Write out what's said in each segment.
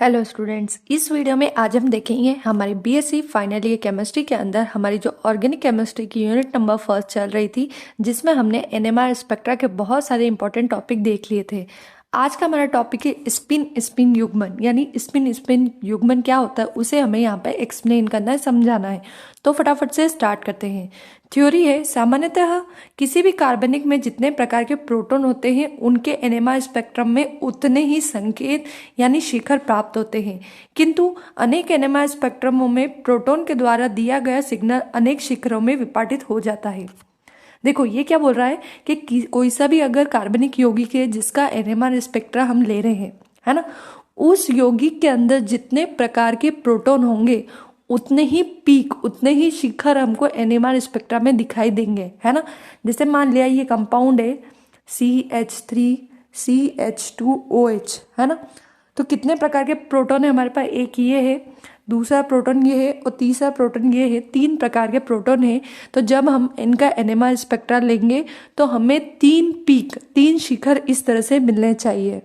Hello students, इस video में आज हम देखेंगे हमारी बीएससी फाइनल ईयर केमिस्ट्री के अंदर हमारी जो ऑर्गेनिक केमिस्ट्री की यूनिट नंबर फर्स्ट चल रही थी, जिसमें हमने एनएमआर स्पेक्ट्रा के बहुत सारे इंपॉर्टेंट टॉपिक देख लिए थे। आज का हमारा टॉपिक है स्पिन स्पिन युग्मन, यानी स्पिन स्पिन युग्मन क्या होता है उसे हमें यहाँ पे एक्सप्लेन करना है, समझाना है। तो फटाफट से स्टार्ट करते हैं। थ्योरी है, सामान्यतः किसी भी कार्बनिक में जितने प्रकार के प्रोटॉन होते हैं उनके एनएमआर स्पेक्ट्रम में उतने ही संकेत यानी शिखर प्राप्त होते हैं, किंतु अनेक एनएमआर स्पेक्ट्रमों में प्रोटॉन के द्वारा दिया गया सिग्नल अनेक शिखरों में विपाटित हो जाता है। देखो ये क्या बोल रहा है कि कोई सा भी अगर कार्बनिक यौगिक है जिसका एनएमआर स्पेक्ट्रा हम ले रहे हैं, है ना, उस यौगिक के अंदर जितने प्रकार के प्रोटॉन होंगे उतने ही पीक, उतने ही शिखर हमको एनएमआर स्पेक्ट्रा में दिखाई देंगे, है ना। जैसे मान लिया ये कंपाउंड है CH3CH2OH, है ना। तो कितने प्रकार के प्रोटॉन है हमारे पास? एक ये है, दूसरा प्रोटॉन ये है और तीसरा प्रोटॉन ये है। 3 प्रकार के प्रोटॉन है। तो जब हम इनका एनएमआर स्पेक्ट्रा लेंगे तो हमें 3 पीक, 3 शिखर इस तरह से मिलने चाहिए।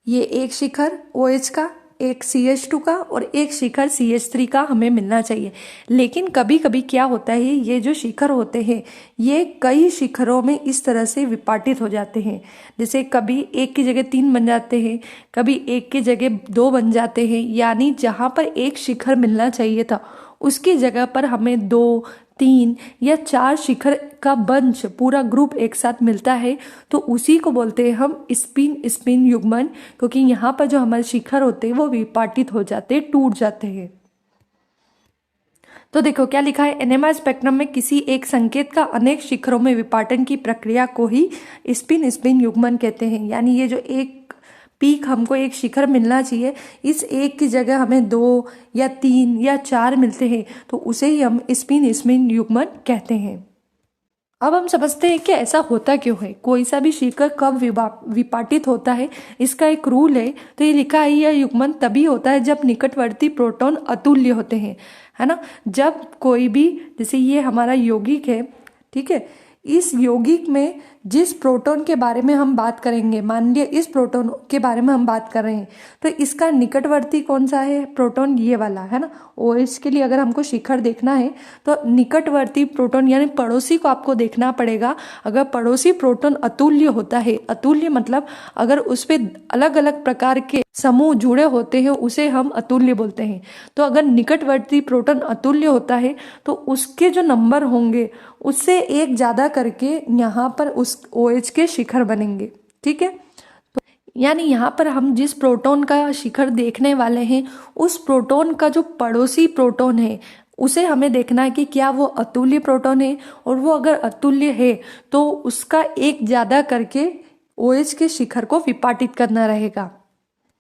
ये एक शिखर OH का, एक CH2 का और एक शिखर CH3 का हमें मिलना चाहिए। लेकिन कभी कभी क्या होता है, ये जो शिखर होते हैं ये कई शिखरों में इस तरह से विपाटित हो जाते हैं। जैसे कभी एक की जगह 3 बन जाते हैं, कभी एक की जगह 2 बन जाते हैं। यानी जहाँ पर एक शिखर मिलना चाहिए था उसकी जगह पर हमें 2, 3 या 4 शिखर का बंच, पूरा ग्रुप एक साथ मिलता है। तो उसी को बोलते हैं हम स्पिन स्पिन युग्मन, क्योंकि यहाँ पर जो हमारे शिखर होते हैं वो विपाटित हो जाते हैं, टूट जाते हैं। तो देखो क्या लिखा है, एनएमआर स्पेक्ट्रम में किसी एक संकेत का अनेक शिखरों में विपाटन की प्रक्रिया को ही स्पिन स्पिन युग्मन कहते हैं। यानी ये जो एक पीक हमको एक शिखर मिलना चाहिए, इस एक की जगह हमें 2 या 3 या 4 मिलते हैं, तो उसे ही हम स्पिन स्पिन युग्मन कहते हैं। अब हम समझते हैं कि ऐसा होता क्यों है, कोई सा भी शिखर कब विपाटित होता है। इसका एक रूल है। तो ये लिखा है, यह युग्मन तभी होता है जब निकटवर्ती प्रोटॉन अतुल्य होते हैं, है ना। जब कोई भी, जैसे ये हमारा यौगिक है, ठीक है, इस यौगिक में जिस प्रोटॉन के बारे में हम बात करेंगे, मान लिया इस प्रोटॉन के बारे में हम बात कर रहे हैं, तो इसका निकटवर्ती कौन सा है? प्रोटॉन ये वाला, है ना। OH के लिए अगर हमको शिखर देखना है तो निकटवर्ती प्रोटॉन यानी पड़ोसी को आपको देखना पड़ेगा। अगर पड़ोसी प्रोटॉन अतुल्य होता है, अतुल्य मतलब अगर उस पर अलग अलग प्रकार के समूह जुड़े होते हैं उसे हम अतुल्य बोलते हैं। तो अगर निकटवर्ती प्रोटॉन अतुल्य होता है तो उसके जो नंबर होंगे उससे एक ज्यादा करके यहाँ पर उस OH के शिखर बनेंगे, ठीक है। तो यानी यहाँ पर हम जिस प्रोटॉन का शिखर देखने वाले हैं उस प्रोटॉन का जो पड़ोसी प्रोटॉन है उसे हमें देखना है कि क्या वो अतुल्य प्रोटॉन है, और वो अगर अतुल्य है तो उसका एक ज्यादा करके OH के शिखर को विपाटित करना रहेगा।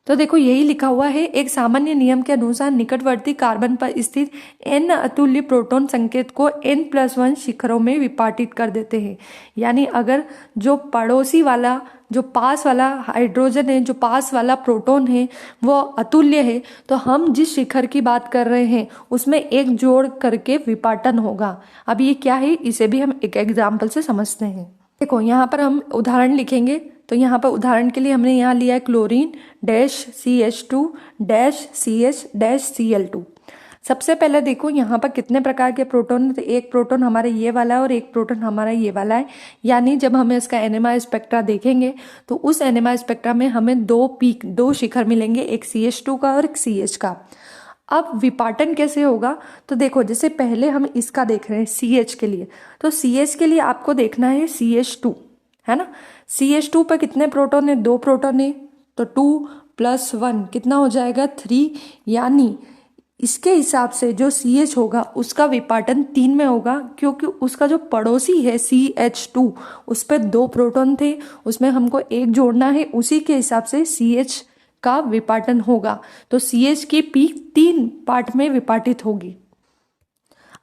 तो देखो यही लिखा हुआ है, एक सामान्य नियम के अनुसार निकटवर्ती कार्बन पर स्थित n अतुल्य प्रोटॉन संकेत को n+1 शिखरों में विपाटित कर देते हैं। यानी अगर जो पड़ोसी वाला, जो पास वाला हाइड्रोजन है, जो पास वाला प्रोटॉन है वो अतुल्य है, तो हम जिस शिखर की बात कर रहे हैं उसमें एक जोड़ करके विपाटन होगा। अब ये क्या है इसे भी हम एक एग्जाम्पल से समझते हैं। देखो यहाँ पर हम उदाहरण लिखेंगे। तो यहाँ पर उदाहरण के लिए हमने यहाँ लिया है क्लोरीन -CH2 -CH -Cl2। सबसे पहले देखो यहाँ पर कितने प्रकार के प्रोटॉन, तो एक प्रोटॉन हमारा ये वाला है और एक प्रोटॉन हमारा ये वाला है। यानी जब हमें इसका एनएमआर स्पेक्ट्रा देखेंगे तो उस एनएमआर स्पेक्ट्रा में हमें 2 पीक, 2 शिखर मिलेंगे, एक CH2 का और एक CH का। अब विपाटन कैसे होगा? तो देखो जैसे पहले हम इसका देख रहे हैं CH के लिए, तो CH के लिए आपको देखना है CH2, है ना। CH2 पर कितने प्रोटॉन है? 2 प्रोटॉन है, तो 2 + 1 कितना हो जाएगा? 3। यानी इसके हिसाब से जो CH होगा उसका विपाटन 3 में होगा, क्योंकि उसका जो पड़ोसी है CH2 उस पर 2 प्रोटॉन थे, उसमें हमको एक जोड़ना है, उसी के हिसाब से CH का विपाटन होगा। तो CH की पीक 3 पार्ट में विपाटित होगी।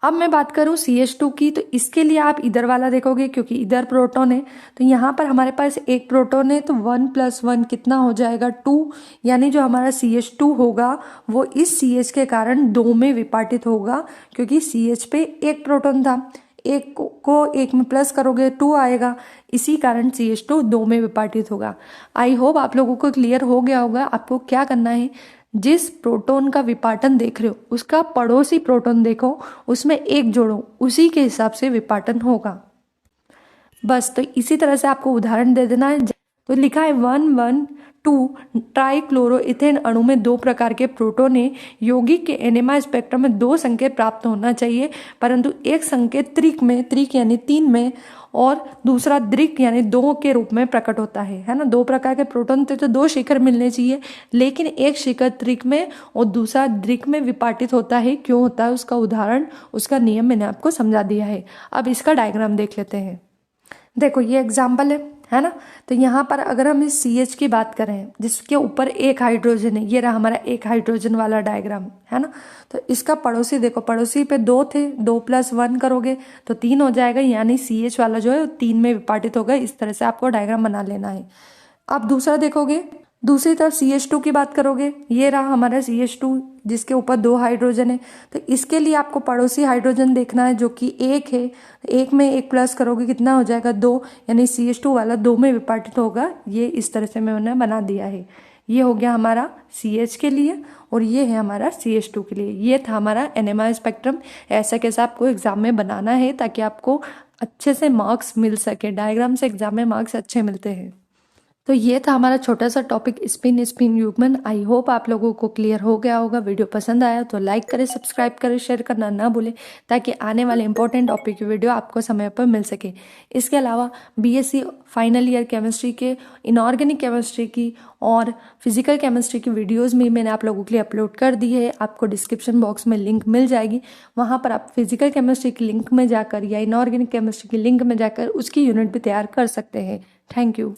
अब मैं बात करूं CH2 की, तो इसके लिए आप इधर वाला देखोगे क्योंकि इधर प्रोटॉन है। तो यहाँ पर हमारे पास एक प्रोटॉन है, तो 1 + 1 कितना हो जाएगा? 2। यानी जो हमारा CH2 होगा वो इस CH के कारण 2 में विपाटित होगा, क्योंकि CH पे एक प्रोटॉन था। एक को एक में प्लस करोगे 2 आएगा, इसी कारण CH2 2 में विपाटित होगा। आई होप आप लोगों को क्लियर हो गया होगा। आपको क्या करना है, जिस प्रोटॉन का विपाटन देख रहे हो उसका पड़ोसी प्रोटॉन देखो, उसमें एक जोड़ो, उसी के हिसाब से विपाटन होगा। बस तो इसी तरह से आपको उदाहरण दे देना है। तो लिखा है 1,1,2 ट्राइक्लोरोइथेन अणु में 2 प्रकार के प्रोटॉन है। यौगिक के एनएमआई स्पेक्ट्रम में 2 संकेत प्राप्त होना चाहिए, परंतु एक संकेत त्रिक यानी 3 में और दूसरा द्विक यानी 2 के रूप में प्रकट होता है ना। 2 प्रकार के प्रोटॉन थे तो 2 शिखर मिलने चाहिए, लेकिन एक शिखर त्रिक में और दूसरा द्विक में विपाटित होता है। क्यों होता है उसका उदाहरण, उसका नियम मैंने आपको समझा दिया है। अब इसका डायग्राम देख लेते हैं। देखो ये एग्जाम्पल है ना। तो यहाँ पर अगर हम इस CH की बात करें जिसके ऊपर एक हाइड्रोजन है, ये रहा हमारा एक हाइड्रोजन वाला डायग्राम है ना। तो इसका पड़ोसी देखो, पड़ोसी पे 2 थे, 2 + 1 करोगे तो 3 हो जाएगा, यानी CH वाला जो है 3 में विपाटित होगा। इस तरह से आपको डायग्राम बना लेना है। अब दूसरा देखोगे, दूसरी तरफ CH2 की बात करोगे, ये रहा हमारा CH2 जिसके ऊपर 2 हाइड्रोजन है। तो इसके लिए आपको पड़ोसी हाइड्रोजन देखना है जो कि 1 है। 1 में 1 प्लस करोगे कितना हो जाएगा 2, यानी CH2 वाला 2 में विपाटित होगा। ये इस तरह से मैंने बना दिया है। ये हो गया हमारा CH के लिए और ये है हमारा CH2 के लिए। ये था हमारा NMR स्पेक्ट्रम। ऐसा कैसा आपको एग्जाम में बनाना है ताकि आपको अच्छे से मार्क्स मिल सके। डायग्राम से एग्जाम में मार्क्स अच्छे मिलते हैं। तो ये था हमारा छोटा सा टॉपिक स्पिन युग्मन। आई होप आप लोगों को क्लियर हो गया होगा। वीडियो पसंद आया तो लाइक करें, सब्सक्राइब करें, शेयर करना ना भूलें ताकि आने वाले इंपॉर्टेंट टॉपिक की वीडियो आपको समय पर मिल सके। इसके अलावा BSc फाइनल ईयर केमिस्ट्री के इनऑर्गेनिक केमिस्ट्री की और फिजिकल केमिस्ट्री की वीडियोज़ में मैंने आप लोगों के लिए अपलोड कर दी है। आपको डिस्क्रिप्शन बॉक्स में लिंक मिल जाएगी, वहाँ पर आप फिजिकल केमिस्ट्री की लिंक में जाकर या इनऑर्गेनिक केमिस्ट्री की लिंक में जाकर उसकी यूनिट भी तैयार कर सकते हैं। Thank you.